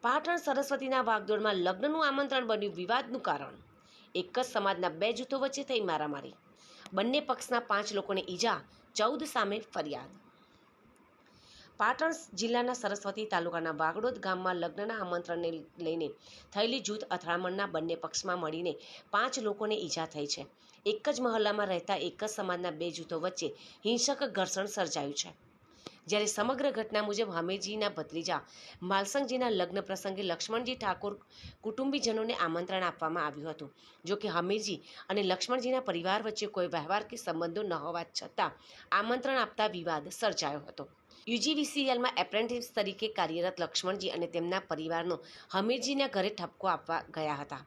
પાટણ સરસ્વતીના વાગદોડમાં લગ્નનું આમંત્રણ બન્યું વિવાદનું કારણ. એક જ સમાજના બે જૂથો વચ્ચે થઈ મારામારી. બંને પક્ષના 5 લોકોને ઈજા, 14 સામે ફરિયાદ. પાટણ જિલ્લાના સરસ્વતી તાલુકાના વાગડોદ ગામમાં લગ્નના આમંત્રણને લઈને થયેલી જૂથ અથડામણના બંને પક્ષમાં મળીને 5 લોકોને ઈજા થઈ છે. એક જ મહોલ્લામાં રહેતા એક જ સમાજના બે જૂથો વચ્ચે હિંસક ઘર્ષણ સર્જાયું છે. જ્યારે સમગ્ર ઘટના મુજબ હમીરજીના ભત્રીજા માલસંગજીના લગ્ન પ્રસંગે લક્ષ્મણજી ઠાકોર કુટુંબીજનોને આમંત્રણ આપવામાં આવ્યું હતું. જો કે હમીરજી અને લક્ષ્મણજીના પરિવાર વચ્ચે કોઈ વ્યવહાર કે સંબંધો ન હોવા છતાં આમંત્રણ આપતા વિવાદ સર્જાયો હતો. યુજીવીસીએલમાં એપ્રેન્ટિસ તરીકે કાર્યરત લક્ષ્મણજી અને તેમના પરિવારનો હમીરજીના ઘરે ઠપકો આપવા ગયા હતા.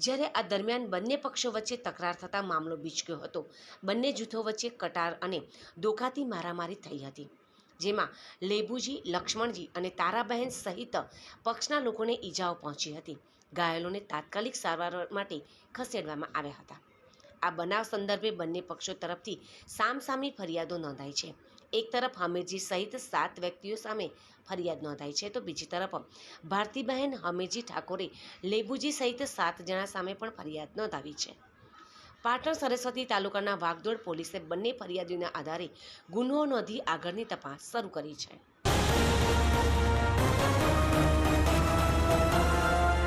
જ્યારે આ દરમિયાન બંને પક્ષો વચ્ચે તકરાર થતાં મામલો બીચક્યો હતો. બંને જૂથો વચ્ચે કટાર અને દોખાતી મારામારી થઈ હતી, જેમાં લેબુજી, લક્ષ્મણજી અને તારાબહેન સહિત પક્ષના લોકોને ઈજાઓ પહોંચી હતી. ઘાયલોને તાત્કાલિક સારવાર માટે ખસેડવામાં આવ્યા હતા. આ બનાવ સંદર્ભે બંને પક્ષો તરફથી સામસામી ફરિયાદો નોંધાઈ છે. એક તરફ હમીરજી સહિત 7 વ્યક્તિઓ સામે ફરિયાદ નોંધાઈ છે, તો બીજી તરફ ભારતીબહેન હમીરજી ઠાકોરે લેબુજી સહિત 7 જણા સામે પણ ફરિયાદ નોંધાવી છે. પાટણ સરસ્વતી તાલુકાના વાગદોડ પોલીસે બંને ફરિયાદોના આધારે ગુનો નોંધી આગળની તપાસ શરૂ કરી છે.